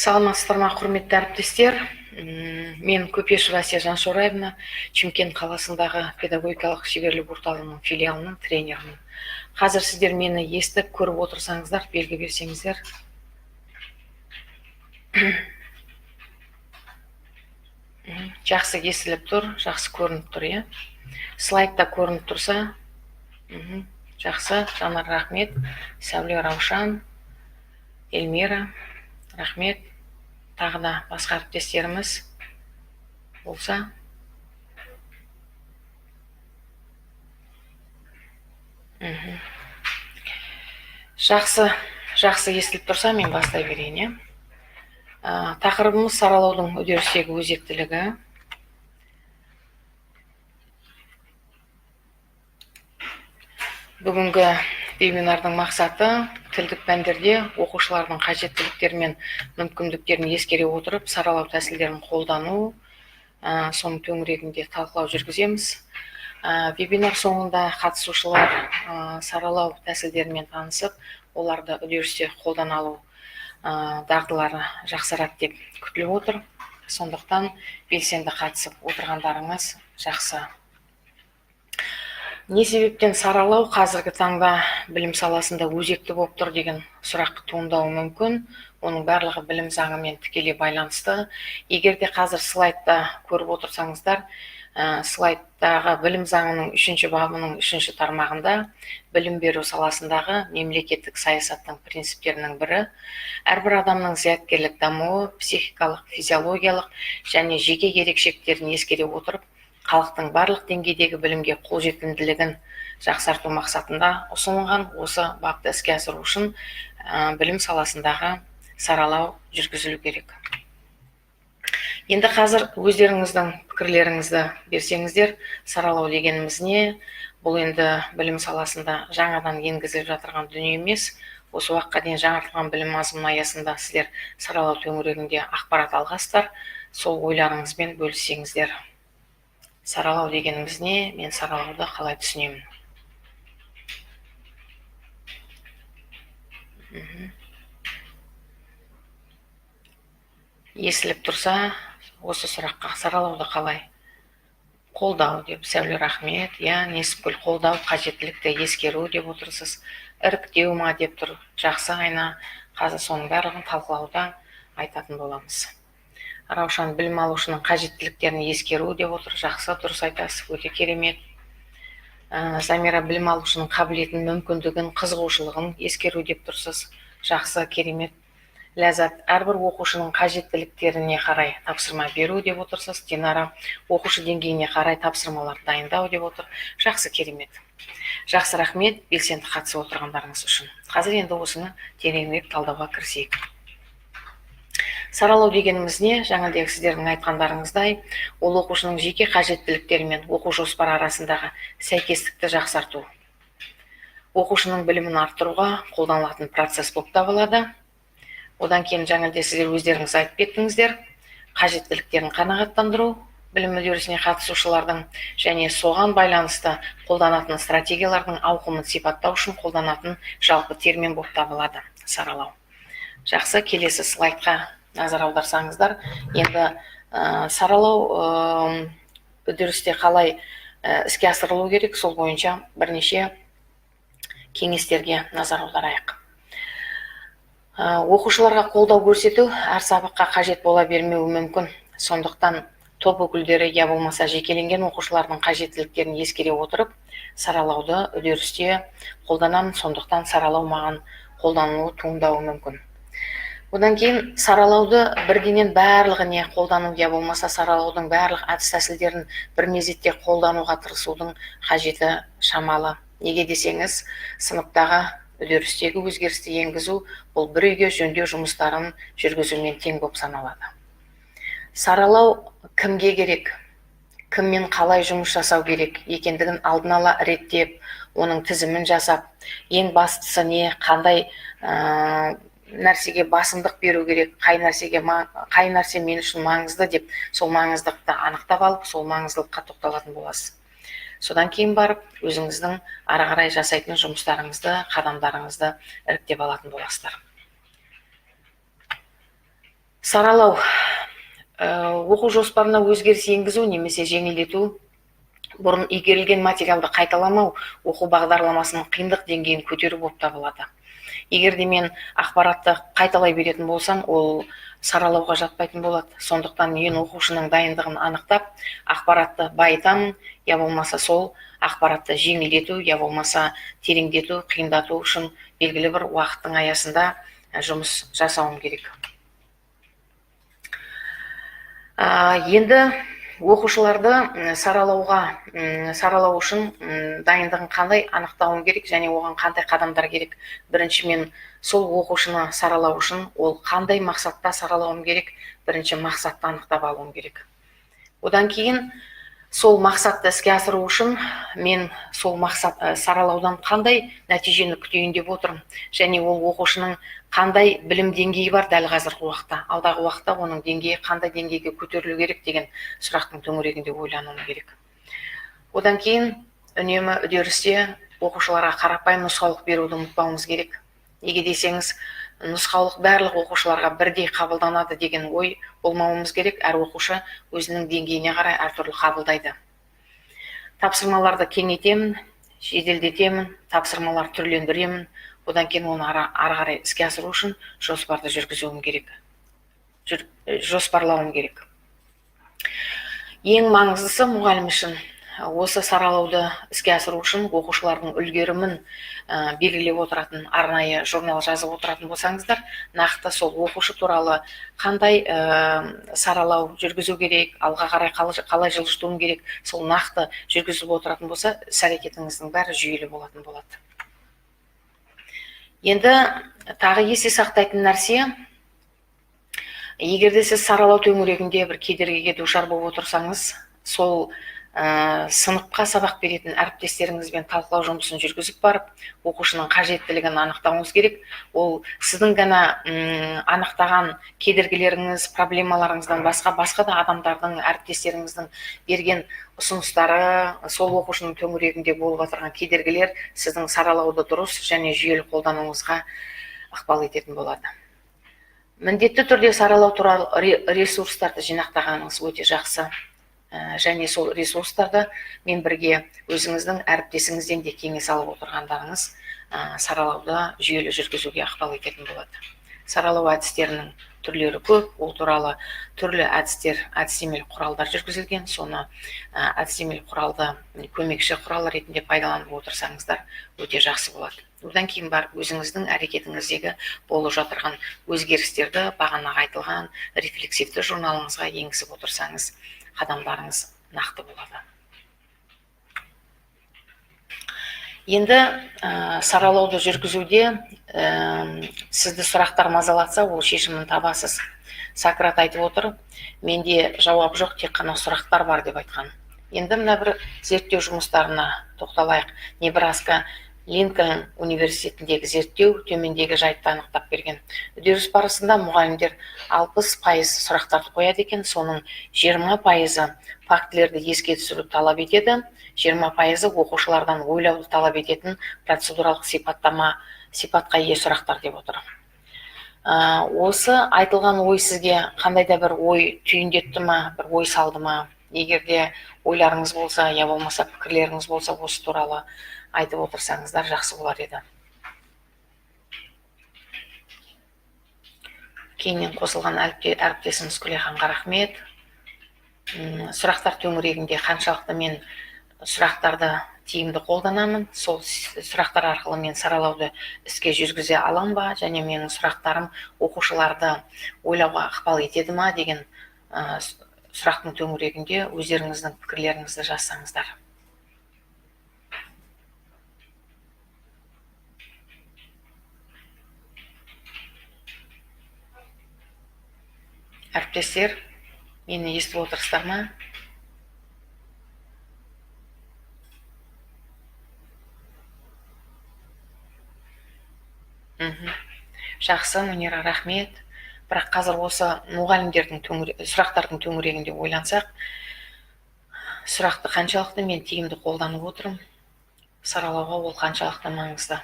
Саламатсыздар ма, құрметті әріптестер? Мен Көпешева Әсия Жаншораевна, Чимкент қаласындағы педагогикалық шеберлік орталығының филиалының тренерімін. Қазір сіздер мені естіп, көріп отырсаңыздар, белгі берсеңіздер. Жақсы естіліп тұр, жақсы көрініп тұр, иә? Слайдта көрініп тұрса, жақсы. Жанар, рахмет. Сәуле, Раушан, Эльмира, рахмет. Тағы да басқа әріптестеріміз болса. Жақсы естіліп тұрса, мен бастай берейін. Тақырыбымыз саралаудың үдерістегі өзектілігі. Бүгінгі вебинардың мақсаты тілдік пәндерде оқушылардың қажеттіліктері мен мүмкіндіктерін ескере отырып, саралау тәсілдерін қолдану, соның төңірегінде талқылау жүргіземіз. Вебинар соңында қатысушылар саралау тәсілдерімен танысып, оларды үдерісте қолдана алу дағдылары жақсарады деп күтіліп отыр. Сондықтан белсенді қатысып отырғандарыңыз жақсы. Не себептен саралау қазіргі таңда білім саласында өзекті болып тұр деген сұрақ туындауы мүмкін. Оның барлығы білім заңымен тікелей байланысты. Егер де қазір слайдта көріп отырсаңыздар, слайдтағы білім заңының 3-ші бабының 3-ші тармағында білім беру саласындағы мемлекеттік саясаттың принциптерінің бірі әрбір адамның зияткерлік дамуы, психикалық, физиологиялық және жеке ерекшеліктерін ескере отырып, халықтың барлық деңгейдегі білімге қолжетімділігін жақсарту мақсатында ұсынылған осы бапты іске асыру үшін білім саласындағы саралау жүргізілу керек. Енді қазір өздеріңіздің пікірлеріңізді берсеңіздер, саралау дегеніміз не? Бұл енді білім саласында жаңадан енгізіліп жатырған дүние емес. Осы уақытқа дейін жаңартылған білім мазмұны аясында сіздер саралау төңірегінде ақпарат алғансыздар. Сол ойларыңызбен бөліссеңіздер. Саралау дегеніміз не? Мен саралауды қалай түсінемін? Естіліп тұрса, осы сұраққа саралауды қалай? Қолдау деп, Сәуле, рахмет. Несіпкүл, қолдау, қажеттілікті ескеру деп отырсыз. Іріктеу ма деп тұр. Жақсы, айна. Қазір соның барлығын талқылауда айтатын боламыз. Раушан, білім алушының қажеттіліктерін ескеру деп отыр. Жақсы, дұрыс айтасыз, өте керемет. Замира, білім алушының қабілетін, мүмкіндігін, қызығушылығын ескеру деп тұрсыз. Жақсы, керемет. Ләззат, әрбір оқушының қажеттіліктеріне қарай тапсырма беру деп отырсыз. Динара, оқушы деңгейіне қарай тапсырмалар дайындау деп отыр. Жақсы, керемет. Жақсы, рахмет белсенді қатысып отырғандарыңыз үшін. Қазір енді осыны тереңірек талдауға кірісейік. Саралау дегеніміз не? Жаңағыдегі сіздердің айтқандарыңыздай, ол оқушының жеке қажеттіліктері мен оқу жоспары арасындағы сәйкестікті жақсарту. Оқушының білімін арттыруға қолданылатын процесс болып табылады. Одан кейін жаңағыдегі сіздер өздеріңіз айтып кеттіңіздер, қажеттіліктерін қанағаттандыру, білім үдерісіне қатысушылардың және соған байланысты қолданатын стратегиялардың ауқымын сипаттау үшін қолданатын жалпы термин болып табылады саралау. Жақсы, келесі слайдқа назар аударсаңыздар, енді саралау үдерісте қалай іске асырылу керек, сол бойынша бірнеше кеңестерге назар аударайық. Оқушыларға қолдау көрсету әр сабаққа қажет бола бермеуі мүмкін. Сондықтан топ өкілдері я болмаса жекеленген оқушылардың қажеттіліктерін ескере отырып, саралауды үдерісте қолданамын, сондықтан саралау маған қолданылуы туындауы мүмкін. Одан кейін саралауды бірденен барлығы не қолдану я болмаса саралаудың барлық әдіс тәсілдерін бір мезетте қолдануға тырысудың қажеті шамалы. Неге десеңіз, сыныптағы үдерістегі өзгерісті енгізу бұл бір үйге жөндеу жұмыстарын жүргізумен тең болып саналады. Саралау кімге керек, кіммен қалай жұмыс жасау керек екендігін алдын ала реттеп, оның тізімін жасап, ең бастысы не, қандай нәрсеге басымдық беру керек, қай нәрсе мен үшін маңызды деп, сол маңыздықты анықтап алып, сол маңыздылыққа тоқталатын боласыз. Содан кейін барып, өзіңіздің ары қарай жасайтын жұмыстарыңызды, қадамдарыңызды іріктеп алатын боласыздар. Саралау оқу жоспарына өзгеріс енгізу немесе жеңілдету, бұрын игерілген материалды қайталамау оқу бағдарламасының қиындық деңгейін көтеру болып табылады. Егер де мен ақпаратты қайталай беретін болсам, ол саралауға жатпайтын болады. Сондықтан мен оқушының дайындығын анықтап, ақпаратты байытамын, я болмаса сол ақпаратты жеңілдету, я болмаса тереңдету, қиындату үшін белгілі бір уақыттың аясында жұмыс жасауым керек. Енді оқушыларды саралау үшін дайындығын қандай анықтауым керек және оған қандай қадамдар керек. Бірінші, мен сол оқушыны саралау үшін ол қандай мақсатта саралауым керек, бірінші мақсатты анықтап алуым керек. Одан кейін сол мақсатты іске асыру үшін мен сол саралаудан қандай нәтижені күтейін деп отырмын, және ол оқушының қандай білім деңгейі бар дәл қазіргі уақытта, алдағы уақытта оның деңгейі қандай деңгейге көтерілу керек деген сұрақтың төңірегінде ойлануым керек. Одан кейін үнемі үдерісте оқушыларға қарапайым нұсқаулық беруді ұмытпауымыз керек. Неге десеңіз, нұсқаулық барлық оқушыларға бірдей қабылданады деген ой болмауымыз керек. Әр оқушы өзінің деңгейіне қарай әртүрлі қабылдайды. Тапсырмаларды кеңейтемін, жеделдетемін, тапсырмалар түрлендіремін. Одан кейін оны ары қарай іске асыру үшін жоспарды жүргізуім керек. Жоспарлауым керек. Ең маңыздысы мұғалім үшін осы саралауды іске асыру үшін оқушылардың үлгерімін белгілеп отыратын арнайы журнал жазып отыратын болсаңыздар, нақты сол оқушы туралы қандай саралау жүргізу керек, алға қарай қалай жылжытуым керек, сол нақты жүргізіп отыратын болса, іс-әрекетіңіздің бәрі жүйелі болатын болады. Енді тағы есте сақтайтын нәрсе, егер де сіз саралау төңірегінде бір кедергіге душар болып отырсаңыз, сол сыныпқа сабақ беретін әріптестеріңізбен талқылау жұмысын жүргізіп барып, оқушының қажеттілігін анықтауыңыз керек. Ол сіздің ғана анықтаған кедергілеріңіз, проблемаларыңыздан басқа да адамдардың, әріптестеріңіздің берген ұсыныстары, сол оқушының төңірегінде болып отырған кедергілер сіздің саралауды дұрыс және жүйелі қолдануыңызға ықпал ететін болады. Міндетті түрде саралау туралы ресурстарды жинақтағаныңыз өте жақсы. Және сол ресурстарды мен бірге өзіңіздің әріптесіңізден де кеңес алып отырғандарыңыз саралауды жүйелі жүргізуге ықпал ететін болады. Саралау әдістерінің түрлері көп, ол туралы түрлі әдістемелік құралдар жүргізілген. Соны әдістемелік құралды көмекші құрал ретінде пайдаланып отырсаңыздар өте жақсы болады. Одан кейін бар өзіңіздің әрекетіңіздегі болып жатырған өзгерістерді бағана айтылған рефлексивті журналыңызға енгізіп отырсаңыз, қадамдарыңыз нақты болады. Енді саралауды жүргізуде сізді сұрақтар мазалатса, ол шешімін табасыз. Сократ айтып отыр, менде жауап жоқ, тек қана сұрақтар бар деп айтқан. Енді мына бір зерттеу жұмыстарына тоқталайық. Небраска Линкольн университетіндегі зерттеу төмендегі жайтты анықтап берген. Үдеріс барысында мұғалімдер 60% сұрақтарды қояды екен, соның 20% фактілерді еске түсіруді талап етеді, 20% оқушылардан ойлауды талап ететін процедуралық сипатқа ие сұрақтар деп отыр. Осы айтылған ой сізге қандай да бір ой түйіндетті ма, бір ой салды ма? Егер де ойларыңыз болса, я болмаса пікірлеріңіз болса, осы туралы айтып отырсаңыздар жақсы болар еді. Кейіннен қосылған әріптесіміз Күлейханға рахмет. Сұрақтар төңірегінде қаншалықты мен сұрақтарды тиімді қолданамын, сол сұрақтар арқылы мен саралауды іске жүргізе алам ба, және менің сұрақтарым оқушыларды ойлауға ықпал етеді ма деген сұрақтың төңірегінде өздеріңіздің пікірлеріңізді жазсаңыздар. Әріптестер, мені естіп отырсыздар ма? Жақсы, Мөнира, рахмет. Бірақ қазір осы мұғалімдердің сұрақтардың төңірегінде ойлансақ, сұрақты қаншалықты мен тиімді қолданып отырмын, саралауға ол қаншалықты маңызды.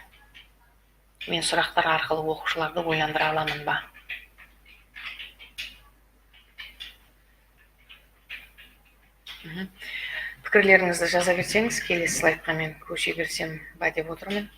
Мен сұрақтар арқылы оқушыларды ойландыра аламын ба? Пікірлеріңізді жаза берсеңіз, келесі слайдқа мен көше берсем ба деп отырмын.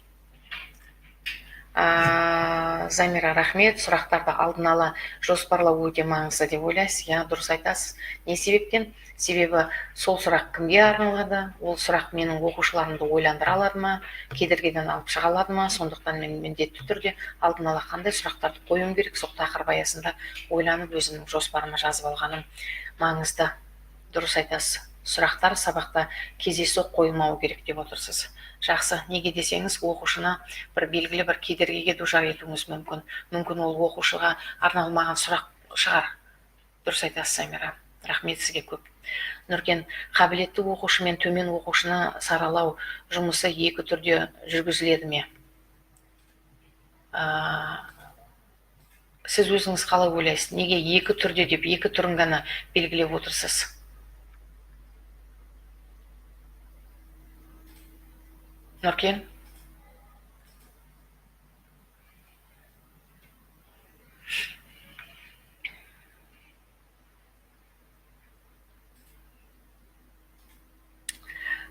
Замира, рахмет. Сұрақтарды алдын ала жоспарлау өте маңызды деп ойлайсыз. Дұрыс айтасыз. Не себептен? Себебі сол сұрақ кімге арналады? Ол сұрақ менің оқушыларымды ойландыра алады ма? Кедергеден алып шыға алады ма? Сондықтан мен міндетті түрде алдын ала қандай сұрақтарды қоюым керек? Сол тақырып аясында ойланып өзімнің жоспарыма жазып алғаным маңызды. Дұрыс айтасыз. Сұрақтар сабақта кездейсоқ қойылмауы керек деп отырсыз. Жақсы, неге десеңіз, оқушыны бір белгілі бір кедергіге душар етуіңіз мүмкін. Мүмкін ол оқушыға арналмаған сұрақ шығар. Дұрыс айтасыз, Самира. Рахмет сізге көп. Нұркен, қабілетті оқушы мен төмен оқушыны саралау жұмысы екі түрде жүргізіледі ме? Сіз өзіңіз қалай ойлайсыз? Неге екі түрде деп екі түрін ғана белгілеп отырсыз? Нұркен?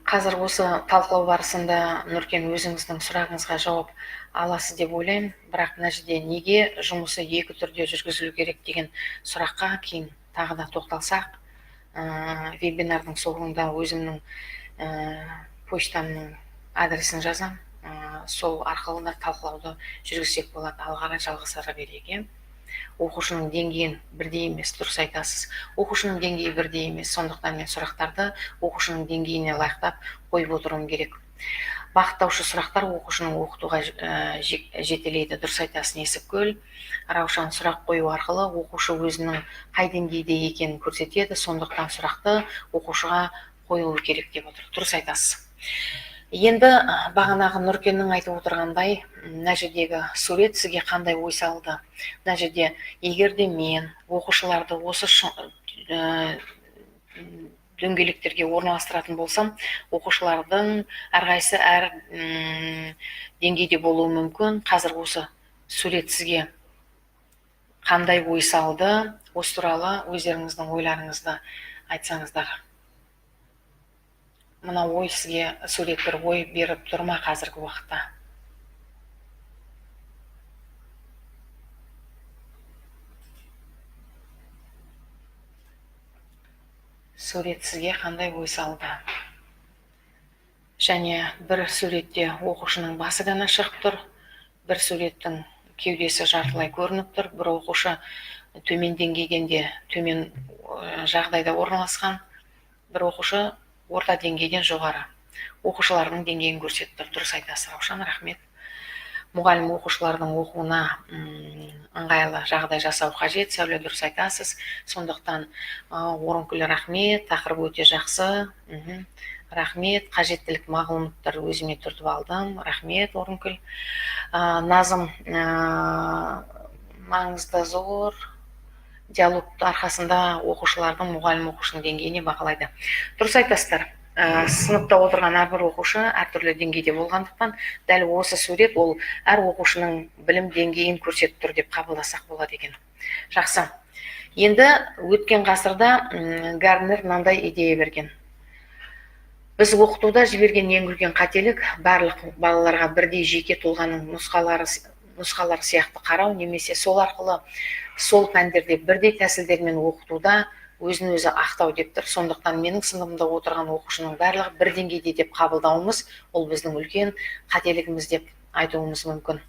Қазір осы талқылау барысында Нұркен өзіңіздің сұрағыңызға жауап аласыз деп ойлаймын. Бірақ мына жерде неге жұмысы екі түрде жүргізілу керек деген сұраққа кейін тағы да тоқталсақ, вебинардың соңында өзімнің почтамның адресін жазам. Сол арқылы да талқылауды жүргізсек болады. Ары қарай жалғастыра берейік. Оқушының деңгейін бірдей емес, дұрыс айтасыз. Оқушының деңгейі бірдей емес, сондықтан мен сұрақтарды оқушының деңгейіне лайықтап қойып отыруым керек. Бағыттаушы сұрақтар оқушының оқытуға жетелейді, дұрыс айтасыз, Несіпкүл. Раушан, сұрақ қою арқылы оқушы өзінің қай деңгейде екенін көрсетеді, сондықтан сұрақты оқушыға қойылу керек деп отыр. Дұрыс айтасыз. Енді бағанағы Нұркеннің айтып отырғандай, мына жердегі сурет сізге қандай ой салды? Мына жерде егерде мен оқушыларды осы дөңгелектерге орналастыратын болсам, оқушылардың әрқайсысы әр деңгейде болуы мүмкін. Қазір осы сурет сізге қандай ой салды? Осы туралы өздеріңіздің ойларыңызды айтсаңыздар. Мына ой сізге сурет бір ой беріп тұрма қазіргі уақытта? Сурет сізге қандай ой салды? Және бір суретте оқушының басы ғана шығып тұр, бір суреттің кеудесі жартылай көрініп тұр, бір оқушы төмен деңгейден де төмен жағдайда орналасқан, бір оқушы орта деңгейден жоғары. Оқушылардың деңгейін көрсетіп тұр. Дұрыс айтасыз, Раушан, рахмет. Мұғалім оқушылардың оқуына ыңғайлы жағдай жасау қажет. Сәуле, дұрыс айтасыз. Сондықтан Орынкүл, рахмет. Тақырып өте жақсы. Рахмет. Қажеттілік мағлұматтар өзіме түртіп алдым. Рахмет, Орынкүл. Назым, маңызды зор. Диалогты арқасында оқушылардың мұғалім оқушының деңгейіне бағалайды. Дұрыс айтасыздар. Сыныпта отырған әрбір оқушы әртүрлі деңгейде болғандықтан, дәл осы сурет ол әр оқушының білім деңгейін көрсетіп тұр деп қабылдасақ болады екен. Жақсы. Енді өткен ғасырда Гарнер мынандай идея берген. Біз оқытуда жіберген ең үлкен қателік барлық балаларға бірдей жеке тұлғаның нұсқалары сияқты қарау, немесе сол арқылы сол пәндерде бірдей тәсілдермен оқытуда өзін өзі ақтау деп тұр. Сондықтан менің сыныбымда отырған оқушының барлығы бір деңгейде деп қабылдауымыз ол біздің үлкен қателігіміз деп айтуымыз мүмкін.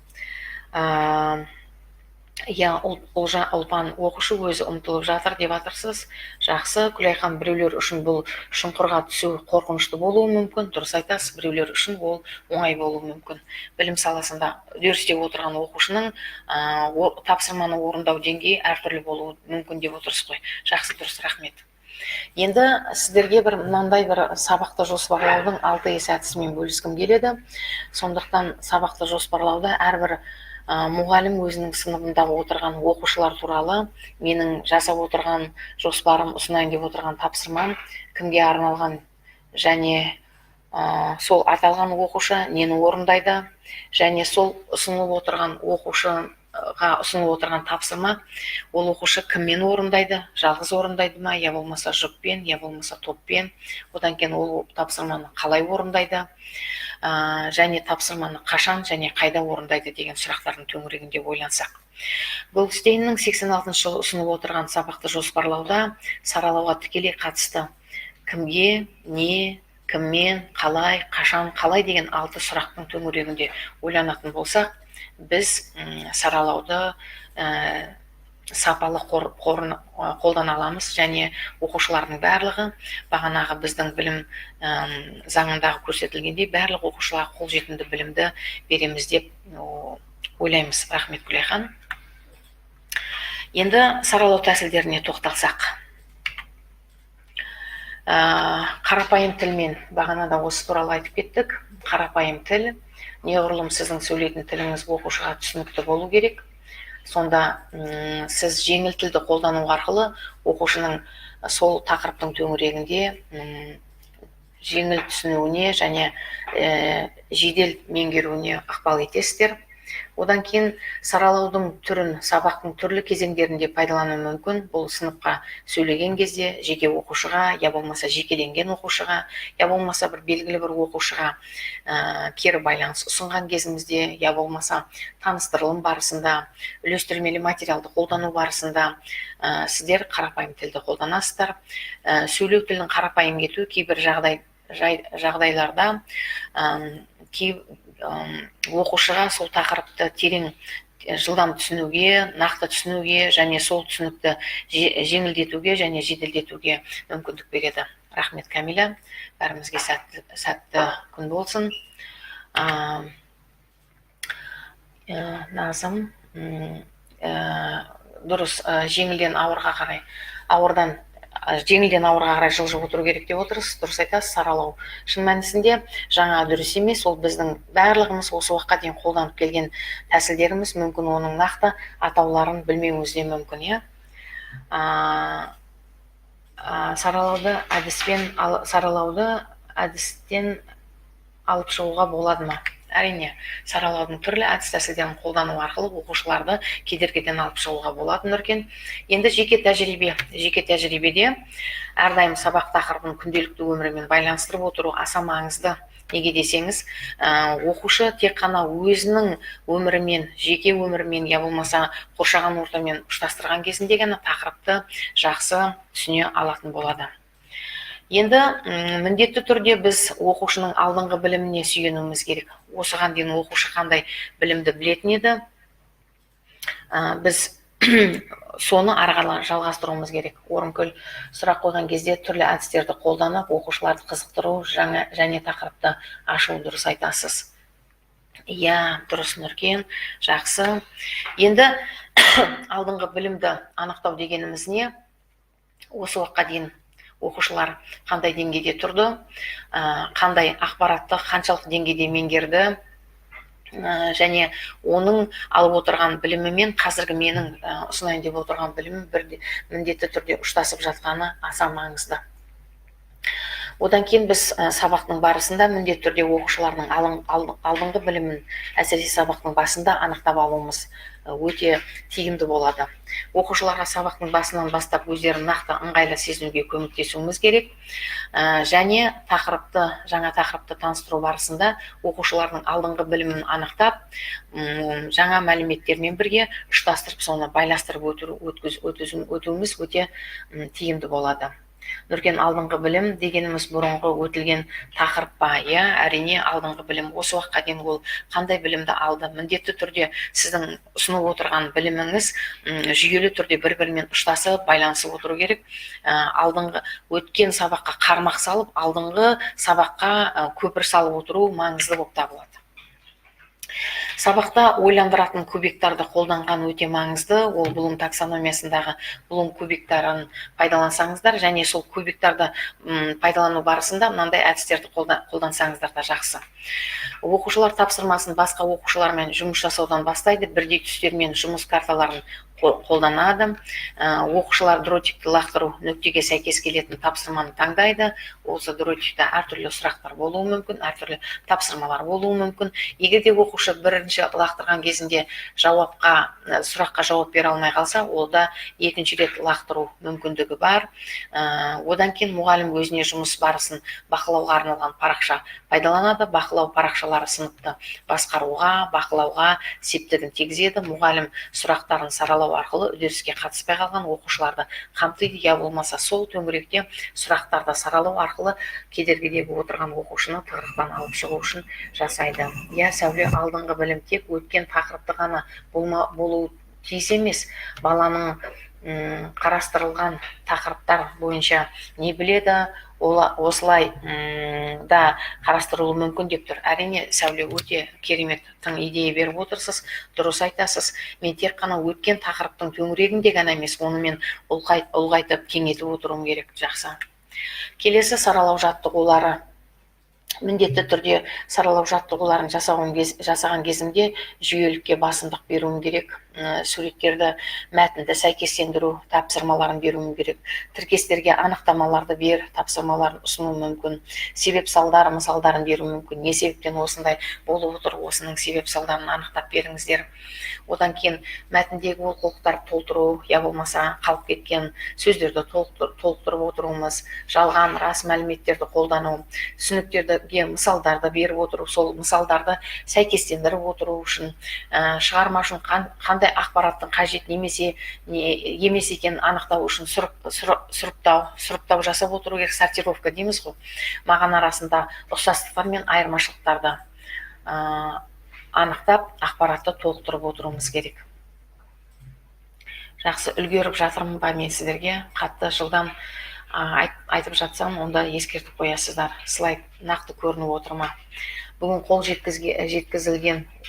Ұлпан, оқушы өзі ұмтылып жатыр деп жатырсыз. Жақсы. Күлайхан, біреулер үшін бұл шұңқырға түсу қорқынышты болуы мүмкін. Дұрыс айтасыз, біреулер үшін ол оңай болуы мүмкін. Білім саласында үдерісте отырған оқушының тапсырманы орындау деңгейі әртүрлі болуы мүмкін деп отырсыз ғой. Жақсы, дұрыс, рахмет. Енді сіздерге мынандай бір сабақты жоспарлаудың 6 әдісімен бөліскім келеді. Сондықтан сабақты жоспарлауда әрбір мұғалім өзінің сыныбында отырған оқушылар туралы менің жасап отырған жоспарым, ұсынайын деп отырған тапсырмам кімге арналған және сол аталған оқушы нені орындайды, және сол ұсынылып отырған оқушы ұсынылып отырған тапсырма ол оқушы кіммен орындайды, жалғыз орындайды ма, я болмаса жұппен, я болмаса топпен, одан кейін ол тапсырманы қалай орындайды, және тапсырманы қашан және қайда орындайды деген сұрақтардың төңірегінде ойлансақ. Голдстейннің 86 жылы ұсынып отырған сабақты жоспарлауда саралауға тікелей қатысты кімге, не, кіммен, қалай, қашан, қалай деген 6 сұрақтың төңірегінде ойланатын болсақ, біз саралауды сапалы қолдана аламыз, және оқушылардың барлығы бағанағы біздің білім заңындағы көрсетілгендей барлық оқушыларға қолжетімді білімді береміз деп ойлаймыз. Рахмет, Гүлайхан. Енді саралау тәсілдеріне тоқталсақ. Қарапайым тілмен бағанада осы туралы айтып кеттік. Қарапайым тіл, неғұрлым сіздің сөйлейтін тіліңіз оқушыға түсінікті болу керек. Сонда сіз жеңіл тілді қолдану арқылы оқушының сол тақырыптың төңірегінде жеңіл түсінуіне және жедел меңгеруіне ықпал етесіздер. Одан кейін саралаудың түрін сабақтың түрлі кезеңдерінде пайдалану мүмкін. Бұл сыныпқа сөйлеген кезде жеке оқушыға, я болмаса жекеленген оқушыға, я болмаса бір белгілі бір оқушыға кері байланыс ұсынған кезімізде, я болмаса таныстырылым барысында, үлестірмелі материалды қолдану барысында сіздер қарапайым тілді қолданасыздар. Сөйлеу тілін қарапайым ету кейбір жағдайларда оқушыға сол тақырыпты терең жылдам түсінуге, нақты түсінуге және сол түсінікті жеңілдетуге және жеделдетуге мүмкіндік береді. Рахмет, Камиля. Бәрімізге сәтті күн болсын. Назым, дұрыс, жеңілден ауырға қарай, жеңілден ауырға қарай жылжып отыру керек деп отырсыз. Дұрыс айтасыз. Саралау шын мәнісінде жаңа дұрыс емес, ол біздің барлығымыз осы уақытқа дейін қолданып келген тәсілдеріміз, мүмкін оның нақты атауларын білмеуіміз де мүмкін. Саралауды әдістен алып шығуға болады ма? Әрине, саралаудың түрлі әдіс тәсілдерін қолдану арқылы оқушыларды кедергіден алып шығуға болады, Нұркен. Енді жеке тәжірибеде әрдайым сабақ тақырыбын күнделікті өмірмен байланыстырып отыру аса маңызды. Неге десеңіз, оқушы тек қана өзінің өмірімен, жеке өмірімен, я болмаса қоршаған ортамен ұштастырған кезінде ғана тақырыпты жақсы түсіне алатын болады. Енді міндетті түрде біз оқушының алдыңғы біліміне сүйенуіміз керек. Осыған дейін оқушы қандай білімді білетін еді, біз соны ары қарай жалғастыруымыз керек. Орынкөл сұрақ қойған кезде түрлі әдістерді қолданып, оқушыларды қызықтыру және тақырыпты ашу. Дұрыс айтасыз. Дұрыс, Нұркен, жақсы. Енді алдыңғы білімді анықтау дегеніміз не? Осы уақытқа дейін оқушылар қандай деңгейде тұрды, қандай ақпаратты қаншалық деңгейде меңгерді, және оның алып отырған білімі мен қазіргі менің ұсынайын деп отырған білімі міндетті түрде ұштасып жатқаны аса маңызды. Одан кейін біз сабақтың барысында міндетті түрде оқушылардың алдыңғы білімін, әсіресе сабақтың басында анықтап алуымыз өте тиімді болады. Оқушыларға сабақтың басынан бастап өздерін нақты ыңғайлы сезінуге көмектесуіміз керек. Және жаңа тақырыпты таныстыру барысында оқушылардың алдыңғы білімін анықтап, жаңа мәліметтермен бірге ұштастырып, соны байластырып өтуіміз өте тиімді болады. Нұркен, алдыңғы білім дегеніміз бұрынғы өтілген тақырып па? Әрине, алдыңғы білім. Осы уақытқа дейін ол қандай білімді алды? Міндетті түрде сіздің ұсынып отырған біліміңіз жүйелі түрде бір-бірімен ұштасып, байланысып отыру керек. Алдыңғы өткен сабаққа қармақ салып, алдыңғы сабаққа көпір салып отыру маңызды болып табылады. Сабақта ойландыратын кубиктарды қолданған өте маңызды. Ол Блум таксономиясындағы Блум кубиктарын пайдалансаңыздар, және сол кубиктарды пайдалану барысында мынандай әдістерді қолдансаңыздар да жақсы. Оқушылар тапсырмасын басқа оқушылармен жұмыс жасаудан бастайды, бірдей түстермен жұмыс карталарын қолданады. Оқушылар дротикті лақтыру нүктеге сәйкес келетін тапсырманы таңдайды. Осы дротикте әртүрлі сұрақтар болуы мүмкін, әртүрлі тапсырмалар болуы мүмкін. Егер де оқушы бірінші лақтырған кезінде сұраққа жауап бере алмай қалса, олда екінші рет лақтыру мүмкіндігі бар. Одан кейін мұғалім өзіне жұмыс барысын бақылауға арналған парақша пайдаланады. Бақылау парақшалары сыныпты басқаруға, бақылауға септігін тигізеді. Мұғалім сұрақтарын саралау арқылы үдеріске қатыспай қалған оқушыларды қамтиды, я болмаса сол төңіректе сұрақтарды саралау арқылы кедергідегі отырған оқушыны тығырықтан алып шығу үшін жасайды. Сәуле, алдыңғы білім тек өткен тақырыпты ғана болуы тиіс емес. Баланың қарастырылған тақырыптар бойынша не біледі, осылай да қарастырылуы мүмкін деп тұр. Әрине, Сәуле, өте керемет тың идея беріп отырсыз, дұрыс айтасыз. Мен тек қана өткен тақырыптың төңірегінде ғана емес, оны мен ұлғайтып кеңейтіп отыруым керек. Жақсы. Келесі саралау жаттығулары. Міндетті түрде саралау жаттығуларын жасаған кезімде жүйелікке басымдық беруім керек. Суреттерді, мәтінді сәйкестендіру тапсырмаларын беруім керек. Тіркестерге анықтамаларды бер, тапсырмаларын ұсыну мүмкін. Себеп салдары, мысалдарын беру мүмкін. Не себептен осындай болып отыр, осының себеп салдарын анықтап беріңіздер. Одан кейін мәтіндегі олқылықтар толтыру, я болмаса қалып кеткен сөздерді толықтырып отыруымыз, жалған, рас мәліметтерді қолдану, түсініктерге мысалдарды беріп отыру, сол мысалдарды сәйкестендіріп отыру үшін, шығарма үшін қандай ақпараттың қажет немесе емес екенін анықтау үшін сұрыптау жасап отыру керек, сортировка дейміз ғой. Мағына арасында ұқсастықтар мен айырмашылықтарды анықтап, ақпаратты толықтырып отыруымыз керек. Жақсы, үлгеріп жатырмын ба мен сіздерге? Қатты жылдам айтып жатсам, онда ескертіп қоясыздар. Слайд нақты көрініп отыр ма? Бүгін қол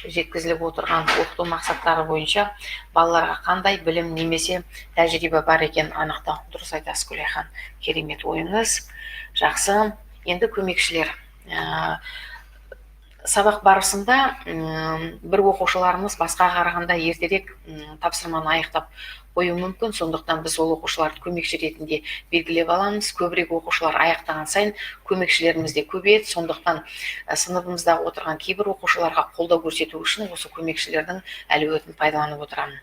жеткізіліп отырған оқыту мақсаттары бойынша балаларға қандай білім немесе тәжірибе бар екен анықтау. Дұрыс айтасыз, Күлайхан. Керемет ойыңыз. Жақсы. Енді көмекшілер. Сабақ барысында бір оқушыларымыз басқа қарағанда ертерек тапсырманы аяқтап қою мүмкін. Сондықтан біз ол оқушыларды көмекші ретінде белгілеп аламыз. Көбірек оқушылар аяқтаған сайын көмекшілеріміз де көбейеді. Сондықтан сыныбымызда отырған кейбір оқушыларға қолдау көрсету үшін осы көмекшілердің әлеуетін пайдаланып отырамын.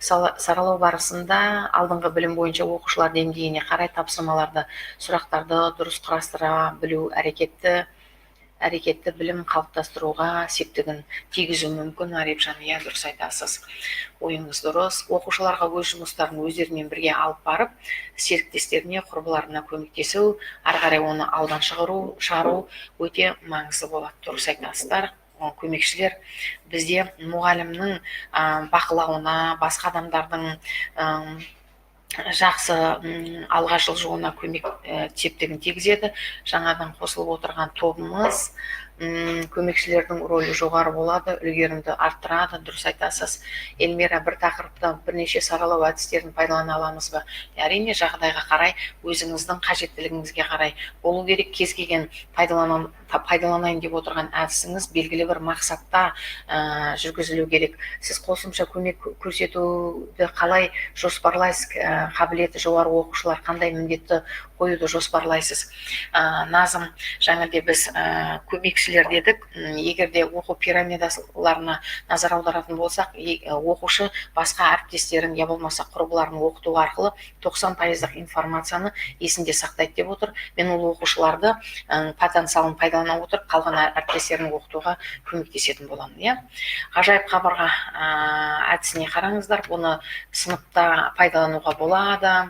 Саралау барысында алдыңғы білім бойынша оқушылар деңгейіне қарай тапсырмаларды, сұрақтарды дұрыс құрастыра білу әрекетті білім қалыптастыруға септігін тигізу мүмкін. Арепжан, дұрыс айтасыз. Ойыңыз дұрыс. Оқушыларға өз жұмыстарын өздерімен бірге алып барып, серіктестеріне, құрбыларына көмектесу, ары қарай оны алдан шығару өте маңызды болады. Дұрыс айтасыздар. Көмекшілер бізде мұғалімнің бақылауына, басқа адамдардың жақсы алға жылжуына көмек септігін тигізеді. Жаңадан қосылып отырған тобымыз көмекшілердің рөлі жоғары болады, үлгерімді арттырады. Дұрыс айтасыз. Эльмира, бір тақырыпта бірнеше саралау әдістерін пайдалана аламыз ба? Әрине, жағдайға қарай, өзіңіздің қажеттілігіңізге қарай болу керек. Кез келген пайдаланайын деп отырған әдісіңіз белгілі бір мақсатта жүргізілу керек. Сіз қосымша көмек көрсетуді қалай жоспарлайсыз? Қабілеті жоғары оқушылар қандай міндетті қоюды жоспарлайсыз? Назым, жаңа біз көмекшілер дедік. Егерде оқу пирамидаларына назар аударатын болсақ, оқушы басқа әріптестерін, я болмаса құрбыларын оқыту арқылы 90% информацияны есінде сақтайды деп отыр. Мен ол оқушыларды потенциалын пайдалана отырып, қалған әріптестерін оқытуға көмектесетін боламын. Ғажайып қабырға әдісіне қараңыздар. Бұны сыныпта пайдалануға болады.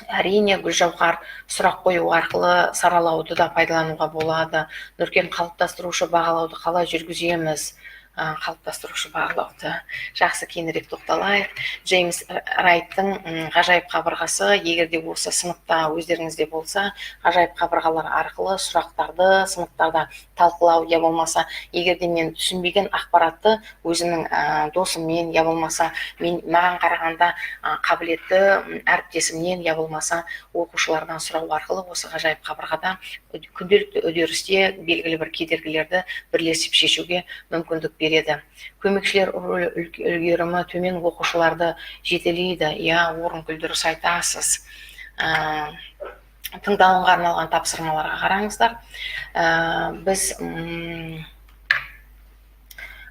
Әрине, Гүлжауһар, сұрақ қою арқылы саралауды да пайдалануға болады. Нұркен, қалыптастырушы бағалауды қалай жүргіземіз? Қалыптастырушы бағалауды жақсы кеңірек тоқталайық. Джеймс Райттың ғажайып қабырғасы, егерде осы сыныпта өздеріңізде болса, ғажайып қабырғалар арқылы сұрақтарды сыныптарда талқылау, я болмаса, егерде мен түсінбеген ақпаратты өзімнің досыммен, я болмаса, маған қарағанда қабілетті әріптесімнен, я болмаса, оқушылардан сұрау арқылы осы ғажайып қабырғада күнделікті үдерісте белгілі бір кедергілерді бірлесіп шешуге мүмкіндік береді береді. Көмекшілер рөлі үлгерімі төмен оқушыларды жетелейді. Орын дұрыс айтасыз. Тыңдалымға арналған тапсырмаларға қараңыздар. Біз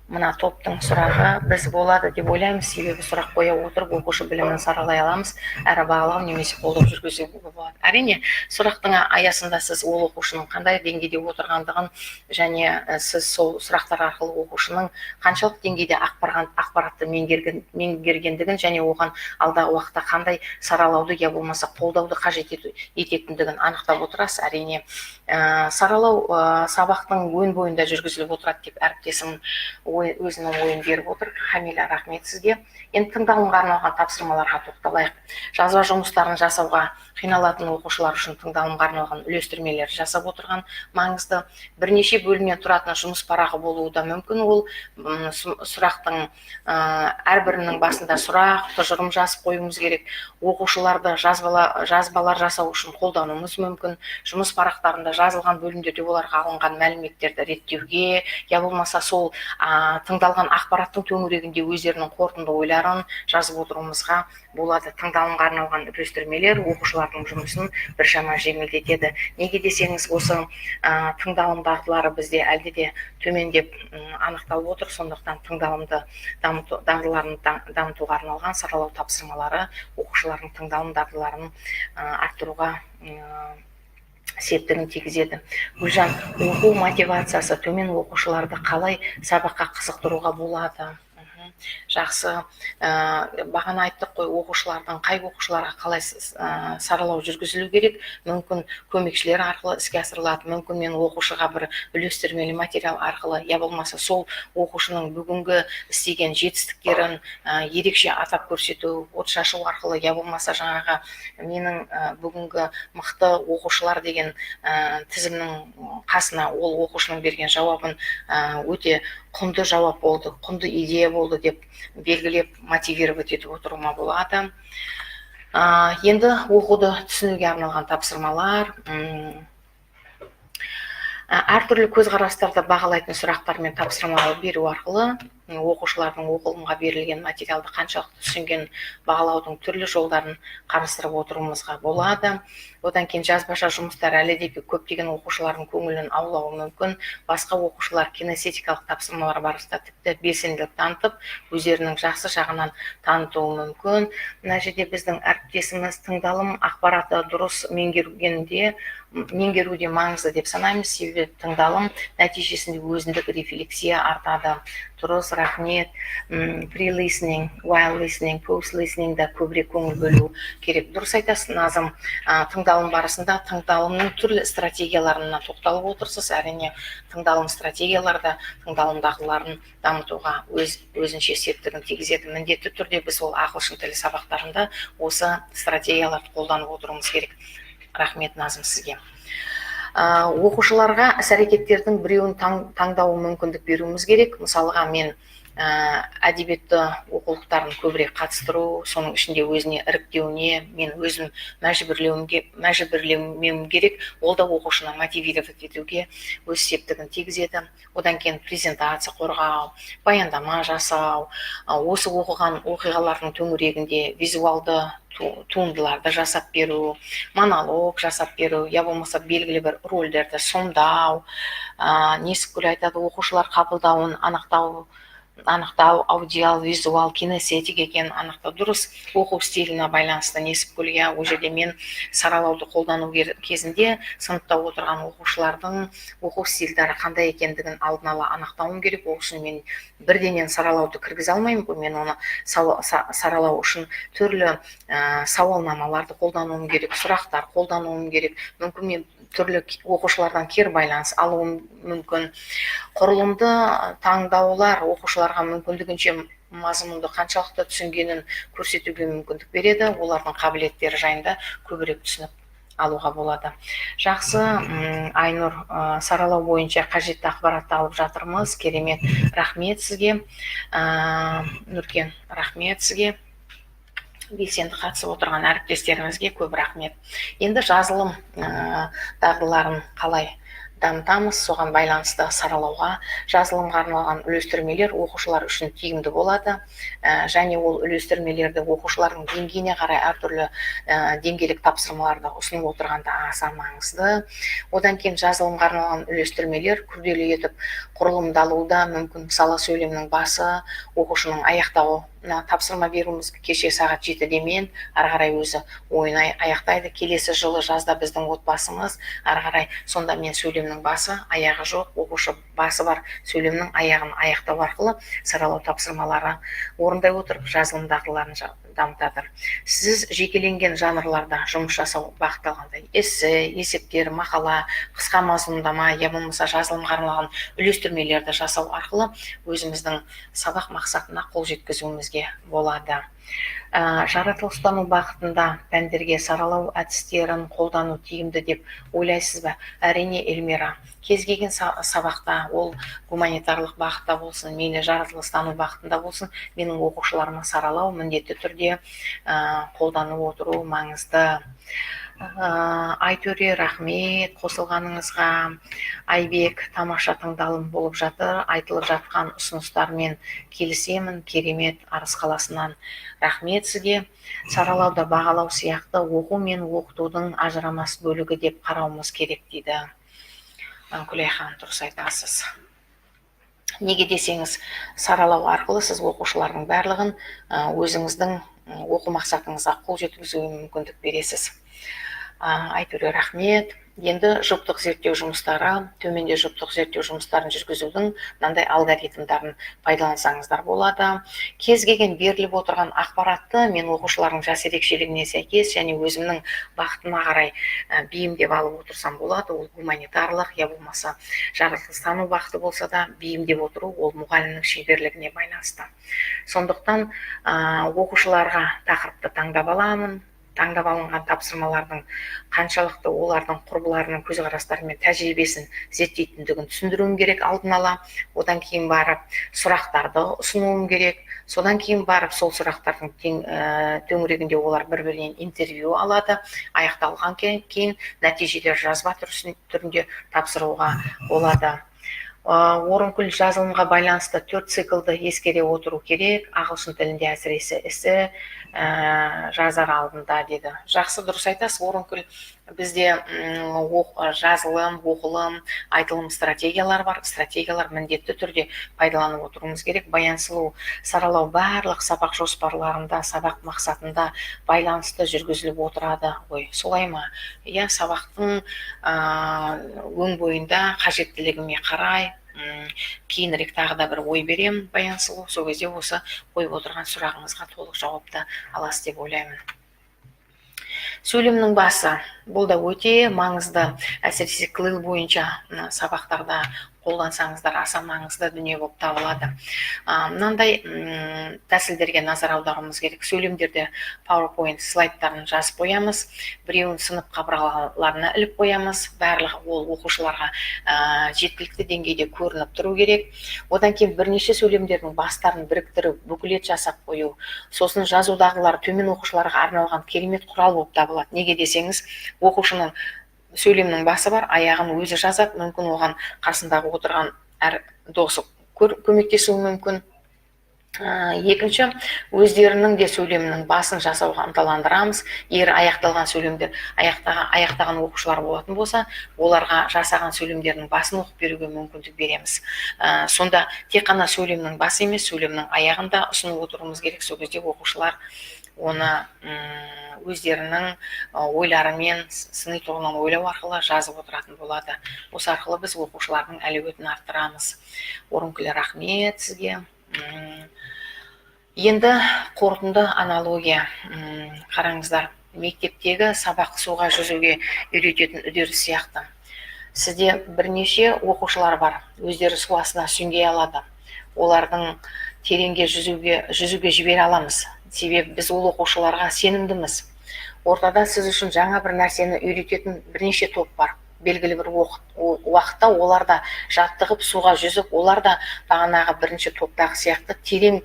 мына топтың сұрағы біз болады деп ойлаймыз, себебі сұрақ қоя отырып оқушы білімін саралай аламыз, әрі бағалау немесе қолдау жүргізуге болады. Әрине, сұрақтың аясында сіз ол оқушының қандай деңгейде отырғандығын және сіз сол сұрақтар арқылы оқушының қаншалық деңгейде ақпаратты меңгергендігін және оған алдағы уақытта қандай саралауды я болмаса қолдауды қажет ететіндігін анықтап отырасыз. Әрине, саралау сабақтың өн бойында жүргізіліп отырады деп әріптесім өзінің ойын беріп отыр. Хамиля, рахмет сізге. Енді тыңдалымға арналған тапсырмаларға тоқталайық. Жазба жұмыстарын жасауға қиналатын оқушылар үшін тыңдалымға арналған үлестірмелер жасап отырған маңызды. Бірнеше бөлімнен тұратын жұмыс парағы болуы да мүмкін. Ол сұрақтың әрбірінің басында сұрақ, тұжырым жазып қоюымыз керек. Оқушыларды жазбалар жасау үшін қолдануымыз мүмкін. Жұмыс парақтарында жазылған бөлімдерде оларға алынған мәліметтерді реттеуге, я болмаса сол тыңдалған ақпараттың төңірегінде өздерінің қорытынды ойларын жазып отыруымызға болады. Тыңдалымға арналған үлестірмелер оқушылардың жұмысын біршама жеңілдетеді. Неге десеңіз, осы тыңдалым дағдылары бізде әлде де төмендеп анықталып отыр. Сондықтан тыңдалымды дағдыларын дамытуға арналған саралау тапсырмалары оқушылардың тыңдалым дағдыларын арттыруға септігін тигізеді. Гүлжан, оқу мотивациясы төмен оқушыларды қалай сабаққа қызықтыруға болады? Жақсы, бағана айттық қой, қай оқушыларға қалай саралау жүргізілу керек. Мүмкін көмекшілер арқылы іске асырылады, мүмкін мен оқушыға бір үлестірмелі материал арқылы, я болмаса сол оқушының бүгінгі істеген жетістіктерін ерекше атап көрсету, от шашу арқылы, я болмаса жаңағы менің бүгінгі мықты оқушылар деген тізімнің қасына ол оқушының берген жауабын өте құнды жауап болды, құнды идея болды деп белгілеп мотивировать етіп отыруыма болады. Енді оқуды түсінуге арналған тапсырмалар, әртүрлі көзқарастарды бағалайтын сұрақтар мен тапсырмалар беру арқылы оқушылардың оқылымға берілген материалды қаншалықты түсінген бағалаудың түрлі жолдарын қарастырып отыруымызға болады. Одан кейін жазбаша жұмыстар әлі де көптеген оқушылардың көңілін аулауы мүмкін. Басқа оқушылар кинестетикалық тапсырмалар барысында тіпті белсенділік танытып, өздерінің жақсы жағынан танытуы мүмкін. Мына жерде біздің әріптесіміз тыңдалым ақпаратты дұрыс меңгеруде маңызды деп санаймыз, себебі тыңдалым нәтижесінде өзіндік рефлексия артады. Дұрыс, рахмет. Pre-listening, while listening, post-listening да көбірек көңіл бөлу керек. Дұрыс айтасыз, Назым. Тыңдалым барысында тыңдалымның түрлі стратегияларына тоқталып отырсыз. Әрине, тыңдалым стратегияларда тыңдалым дағдыларын дамытуға өзінше септігін тигізеді. Міндетті түрде біз ол ағылшын тілі сабақтарында осы стратегияларды қолданып отыруымыз керек. Рахмет, Назым, сізге. Оқушыларға іс-әрекеттердің біреуін таңдауы мүмкіндік беруіміз керек. Мысалға, мен әдебиетті оқулықтарын көбірек қатыстыру, соның ішінде өзіне іріктеуіне мен өзім мәжбүрлеуім керек. Ол да оқушыны мотивировать етуге өз септігін тигізеді. Одан кейін презентация қорғау, баяндама жасау, осы оқыған оқиғалардың төңірегінде визуалды туындыларды жасап беру, монолог жасап беру, я болмаса белгілі бір рөлдерді сомдау, Несіпкүл айтады, оқушылар қабылдауын анықтау, аудиал, визуал, кинестетик екенін анықтау. Дұрыс, оқу стиліне байланысты Несіпкүл, ол жерде мен саралауды қолдану кезінде сыныпта отырған оқушылардың оқу стильдері қандай екендігін алдын ала анықтауым керек. Ол үшін мен бірденен саралауды кіргізе алмаймын, мен оны саралау үшін түрлі сауалнамаларды қолдануым керек, сұрақтар қолдануым керек. Мүмкін мен түрлі оқушылардан кері байланыс алуым мүмкін. Құрылымды таңдаулар оқушыларға мүмкіндігінше мазмұнды қаншалықты түсінгенін көрсетуге мүмкіндік береді. Олардың қабілеттері жайында көбірек түсініп алуға болады. Жақсы, Айнұр, саралау бойынша қажетті ақпаратты алып жатырмыз. Керемет, рахмет сізге. Нұркен, рахмет сізге. Белсенді қатысып отырған әріптестерімізге көп рахмет. Енді жазылым дағдыларын қалай дамытамыз. Соған байланысты саралауға жазылымға арналған үлестірмелер оқушылар үшін тиімді болады. Және ол үлестірмелерді оқушылардың деңгейіне қарай әртүрлі деңгейлік тапсырмаларды ұсынып отырғанда аса маңызды. Одан кейін жазылымға арналған үлестірмелер күрделі етіп құрылымдалуы мүмкін. Мысалы, сөйлемнің басы оқушының аяқтауы тапсырма беруіміз кеше сағат 7-де мен, ары қарай өзі ойын аяқтайды. Келесі жылы жазда біздің отбасымыз, ары қарай сонда мен сөйлемнің басы, аяғы жоқ, оқушы басы бар сөйлемнің аяғын аяқтау арқылы саралау тапсырмалары орындай отырып жазылымдағыларын дамытады. Сіз жекеленген жанрларда жұмыс жасау бағытталғанда эссе, есептер, мақала, қысқа мазмұндама, я болмаса жазылымға арналған үлестірмелерді жасау арқылы өзіміздің сабақ мақсатына қол жеткізуімізге болады. Жаратылыстану бағытында пәндерге саралау әдістерін қолдану тиімді деп ойлайсыз ба? Әрине, Эльмира, кез келген сабақта, ол гуманитарлық бағытта болсын, мейлі жаратылыстану бағытында болсын, менің оқушыларыма саралау міндетті түрде қолданып отыру маңызды. Айтөре, рахмет қосылғаныңызға. Айбек, тамаша тыңдалым болып жатыр. Айтылып жатқан ұсыныстармен келісемін. Керемет, Арыс қаласынан. Рахмет сізге. Саралауда бағалау сияқты оқу мен оқытудың ажырамас бөлігі деп қарауымыз керек дейді. Күлайхан, дұрыс айтасыз. Неге десеңіз, саралау арқылы сіз оқушылардың барлығын өзіңіздің оқу мақсатыңызға қол жеткізуге мүмкіндік бересіз. Айтөре, рахмет. Енді жұптық зерттеу жұмыстары, төменде жұптық зерттеу жұмыстарын жүргізудің мынандай алгоритмдарын пайдалансаңыздар болады. Кез келген беріліп отырған ақпаратты мен оқушылардың жас ерекшелігіне сәйкес және өзімнің бағытыма қарай бейімдеп алып отырсам болады. Ол гуманитарлық, я болмаса жаратылыстану бағыты болса да, бейімдеп отыру ол мұғалімнің шеберлігіне байланысты. Сондықтан оқушыларға тақырыпты таңдап аламын. Таңдап алынған тапсырмалардың қаншалықты олардың құрбыларының көзқарастары мен тәжірибесін зерттейтіндігін түсіндіруім керек алдын ала. Одан кейін барып сұрақтарды ұсынуым керек. Содан кейін барып сол сұрақтардың төңірегінде олар бір-бірінен интервью алады. Аяқталған кейін нәтижелер жазба түрінде тапсыруға болады. Орынкүл, жазылымға байланысты 4 циклды ескере отыру керек. Ағылшын тілінде әсіресе эссе жазар алдында дейді. Жақсы, дұрыс айтасыз, Орынкүл. Бізде жазылым, оқылым, айтылым стратегиялар бар. Стратегиялар міндетті түрде пайдаланып отыруымыз керек. Баянсұлу, саралау барлық сабақ жоспарларында, сабақ мақсатында байланысты жүргізіліп отырады. Ой, солай ма? Иә, сабақтың өн бойында қажеттілігіме қарай кейінірек тағы да бір ой берем, Баянсұлу. Сол кезде осы қойып отырған сұрағыңызға толық жауапты аласыз деп ойлаймын. Сөйлемнің басы, бұл да өте маңызды, әсіресе КЛИЛ бойынша сабақтарда қолдансаңыздар аса маңызды дүние болып табылады. Мынандай тәсілдерге назар аударуымыз керек. Сөйлемдерде PowerPoint слайдтарын жазып қоямыз, біреуін сынып қабырғаларына іліп қоямыз. Барлығы ол оқушыларға жеткілікті деңгейде көрініп тұру керек. Одан кейін бірнеше сөйлемдердің бастарын біріктіріп, буклет жасап қою. Сосын жазудағылар төмен оқушыларға арналған керемет құрал болып табылады. Неге десеңіз, оқушының сөйлемнің басы бар, аяғын өзі жазады, мүмкін оған қасындағы отырған әр досы көмектесуі мүмкін. Екінші, өздерінің де сөйлемнің басын жасауға ынталандырамыз. Егер аяқталған сөйлемдер, аяқтаған оқушылар болатын болса, оларға жасаған сөйлемдерінің басын оқып беруге мүмкіндік береміз. Сонда тек қана сөйлемнің басы емес, сөйлемнің аяғын да ұсынып отыруымыз керек. Сол кезде оқушылар оны өздерінің ойларымен, сыни тұрғысынан ойлау арқылы жазып отыратын болады. Осы арқылы біз оқушылардың әлеуетін арттырамыз. Орынкүл, рахмет сізге. Енді қорытынды аналогия. Қараңыздар, мектептегі сабақ суға жүзуге үйрететін үдеріс сияқты. Сізде бірнеше оқушылар бар, өздері су астына сүңги алады. Олардың тереңге жүзуге жібере аламыз. Себебі біз ол оқушыларға сенімдіміз. Ортада сіз үшін жаңа бір нәрсені үйрететін бірнеше топ бар. Белгілі бір уақытта олар да жаттығып суға жүзіп, олар да бағанағы бірінші топтағы сияқты терең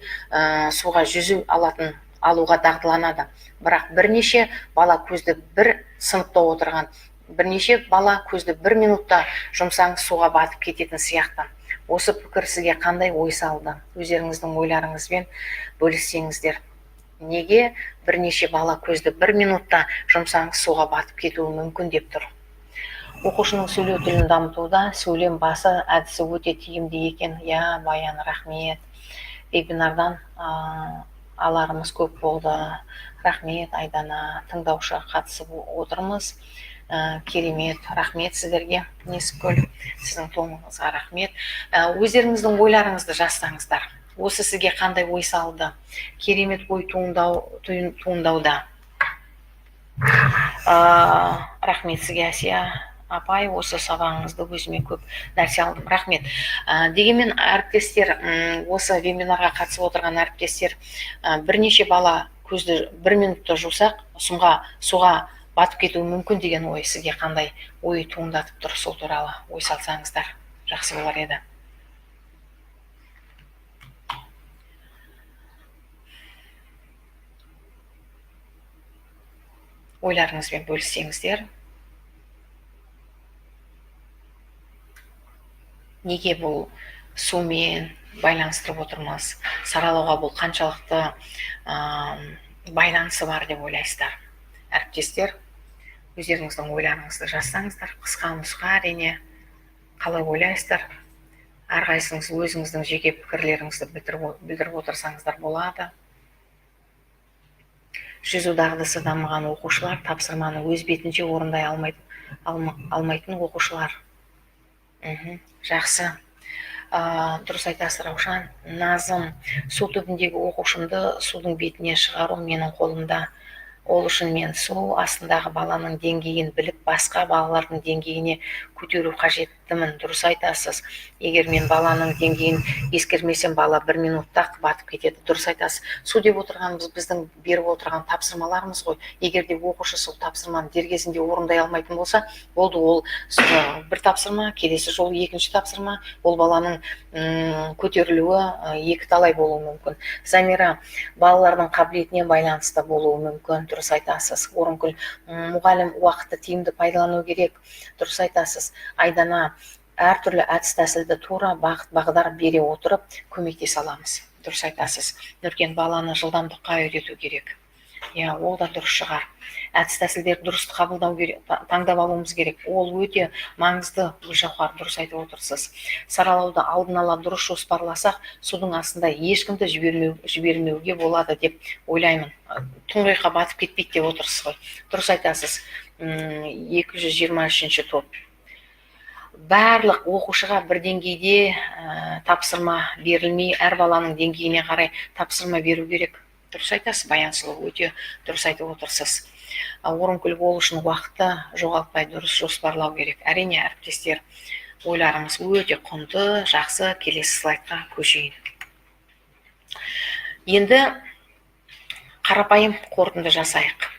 суға жүзу алуға дағдыланады. Бірақ бірнеше бала көзді бір сыныпта отырған бірнеше бала көзді 1 минутта жұмсаңыз суға батып кететін сияқты. Осы пікір сізге қандай ой салды? Өздеріңіздің ойларыңызбен бөліссеңіздер. Неге бірнеше бала көзді 1 минутта жұмсаңыз суға батып кетуі мүмкін деп тұр. Оқушының сөйлеу тілін дамытуда сөйлем басы әдісі өте тиімді екен. Я, Баян, рахмет. Вебинардан аларымыз көп болды. Рахмет, Айдана. Тыңдаушы қатысып отырмыз. Керемет, рахмет сіздерге. Нескөл, сіздің толығыңызға рахмет. Өздеріңіздің ойларыңызды жазсаңыздар. Осы сізге қандай ой салды? Керемет ой туындауда. Рахмет сізге, Әсия апай, осы сабағыңызды өзіме көп нәрсе алдым. Рахмет. Дегенмен әріптестер, осы вебинарға қатысып отырған әріптестер, бірнеше бала көзді 1 минутта жусақ, суға батып кетуі мүмкін деген ой сізге қандай ой туындатып тұр? Сол туралы ой салсаңыздар жақсы болар еді. Ойларыңызбен бөліссеңіздер. Неге бұл сумен байланыстырып отырмыз? Саралауға бұл қаншалықты байланысы бар деп ойлайсыздар? Әріптестер, өздеріңіздің ойларыңызды жазсаңыздар, қысқа нұсқа әрине, қалай ойлайсыздар? Әрқайсыңыз өзіңіздің жеке пікірлеріңізді білдіріп отырсаңыздар болады. Жүзу дағдысы дамыған оқушылар, тапсырманы өз бетінше орындай алмайтын оқушылар. Жақсы. Дұрыс айтасыз, Раушан. Назым, су түбіндегі оқушымды судың бетіне шығару менің қолымда. Ол үшін мен су астындағы баланың деңгейін біліп, басқа балалардың деңгейіне көтеру қажеттімін. Дұрыс айтасыз. Егер мен баланың деңгейін ескермесем, бала 1 минутта батып кетеді. Дұрыс айтасыз. Су деп отырғанымыз біздің беріп отырған тапсырмаларымыз ғой. Егер де оқушы сол тапсырманы дер кезінде орындай алмайтын болса, болды, ол бір тапсырма, келесі жол екінші тапсырма, ол баланың көтерілуі екі талай болуы мүмкін. Замира, балалардың қабілетіне байланысты болуы мүмкін. Дұрыс айтасыз. Орынкүл, мұғалім уақытты тиімді пайдалану керек. Дұрыс айтасыз. Айдана, әртүрлі әдіс тәсілді тура бағдар бере отырып көмектесе аламыз. Дұрыс айтасыз. Нұркен, баланы жылдамдыққа үйрету керек. Ол да дұрыс шығар. Әдіс тәсілдерді дұрыс қабылдау керек, таңдап алуымыз керек. Ол өте маңызды. Гүлжауһар, дұрыс айтып отырсыз. Саралауды алдын ала дұрыс жоспарласақ, судың астында ешкімді жібермеуге болады деп ойлаймын. Тұңғиыққа батып кетпейді деп отырсыз ғой. Дұрыс айтасыз. 223 топ. Барлық оқушыға бір деңгейде тапсырма берілмей, әр баланың деңгейіне қарай тапсырма беру керек. Дұрыс айтасыз, Баянсұлу, өте дұрыс айтып отырсыз. Орынкүл, ол үшін уақытты жоғалтпай дұрыс жоспарлау керек. Әрине, әріптестер, ойларыңыз өте құнды, жақсы. Келесі слайдқа көшейін. Енді қарапайым қорытынды жасайық.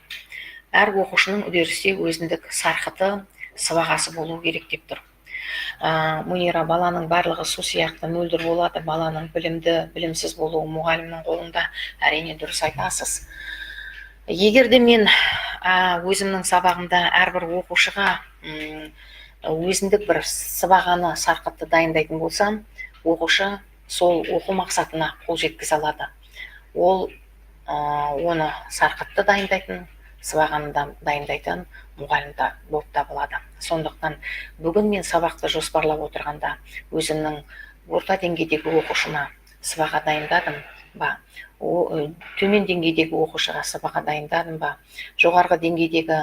Әр оқушының үдерісте өзіндік сарқыты, сыбағасы болу керек деп тұр. Мунира, баланың барлығы су сияқты мөлдір болады. Баланың білімді, білімсіз болуы мұғалімнің қолында. Әрине, дұрыс айтасыз. Егер де мен өзімнің сабағымда әрбір оқушыға өзіндік бір сыбағаны, сарқытты дайындайтын болсам, оқушы сол оқу мақсатына қол жеткізе алады. Ол оны сарқытты дайындайтын, сыбағаны дайындайтын мұғалімді болып табылады. Сондықтан бүгін мен сабақты жоспарлап отырғанда өзімнің орта деңгейдегі оқушыма сыбаға дайындадым ба, төмен деңгейдегі оқушыға сыбаға дайындадым ба, жоғарғы деңгейдегі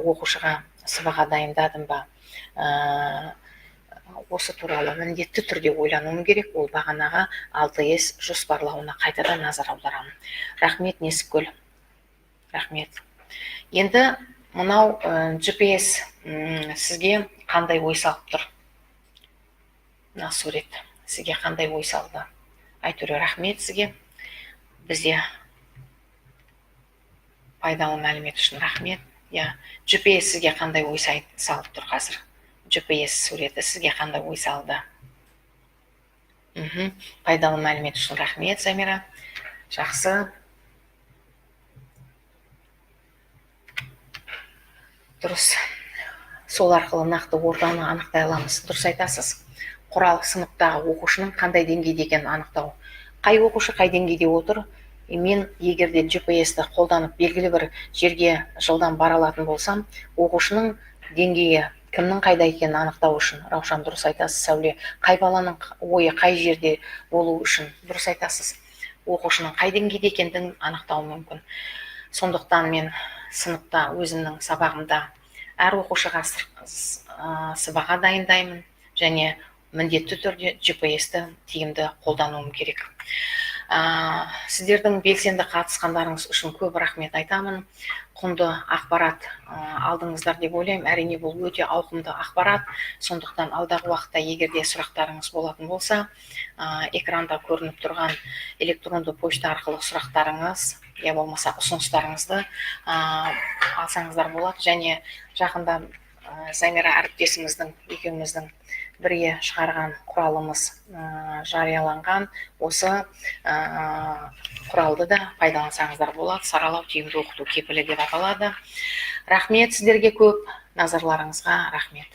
оқушыға сыбаға дайындадым ба, осы туралы міндетті түрде ойлануым керек. Ол бағанаға 6S жоспарлауына қайтадан назар аударамын. Рахмет, Несіпкүл. Рахмет. Енді мынау GPS сізге қандай ой салып тұр? Мына сурет сізге қандай ой салды? Айтуре, рахмет сізге. Бізде пайдалы мәлімет үшін рахмет. GPS сізге қандай ой салып тұр қазір? GPS суреті сізге қандай ой салды? Пайдалы мәлімет үшін рахмет, Замира. Жақсы. Дұрыс. сол арқылы нақты ортаны анықтай аламыз. Дұрыс айтасыз. Құрал сыныптағы оқушының қандай деңгейде екенін анықтау. Қай оқушы қай деңгейде отыр? Мен егер де GPS-ті қолданып белгілі бір жерге жылдам бара алатын болсам, оқушының деңгейі кімнің қайда екенін анықтау үшін. Раушан, дұрыс айтасыз. Сәуле, қай баланың ойы қай жерде болу үшін? Дұрыс айтасыз. Оқушының қай деңгейде екендігін анықтау мүмкін. Сондықтан мен сыныпта өзімнің сабағымда әр оқушыға сыбаға дайындаймын және міндетті түрде GPS-ті тиімді қолдануым керек. Сіздердің белсенді қатысқандарыңыз үшін көп рахмет айтамын. Құнды ақпарат алдыңыздар деп ойлаймын. Әрине бұл өте ауқымды ақпарат. Сондықтан алдағы уақытта егер де сұрақтарыңыз болатын болса, экранда көрініп тұрған электронды почта арқылы сұрақтарыңыз я болмаса ұсыныстарыңызды алсаңыздар болады. Және жақында Замира әріптесіміздің екеуміздің бірге шығарған құралымыз жарияланған. Осы құралды да пайдалансаңыздар болады. Саралау тиімді оқыту кепілі деп аталады. Рахмет сіздерге көп. Назарларыңызға рахмет.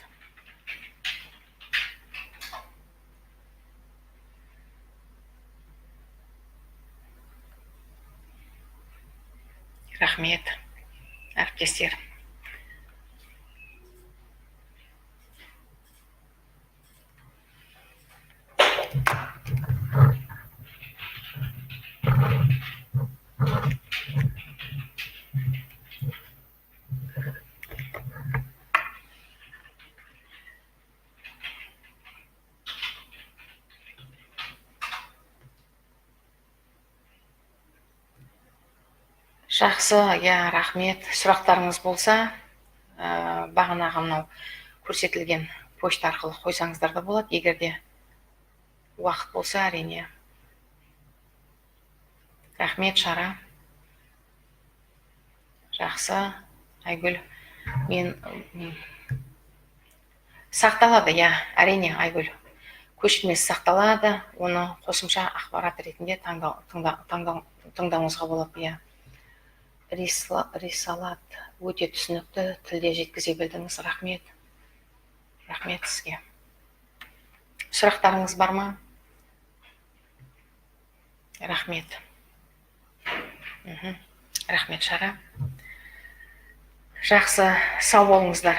Рахмет, әріптестер. Жақсы, рахмет. Сұрақтарыңыз болса, бағанағы мынау көрсетілген почта арқылы қойсаңыздар да болады. Егер де уақыт болса, әрине. Рахмет, Шара. Жақсы, Айгүл. Мен сақталады, әрине, Айгүл. Көшірмесі сақталады, оны қосымша ақпарат ретінде тыңдауыңызға болады. Рисалат, өте түсінікті тілде жеткізе білдіңіз. Рахмет. Рахмет сізге. Сұрақтарыңыз бар ма? Рахмет. Рахмет, Шара. Жақсы, сау болыңыздар.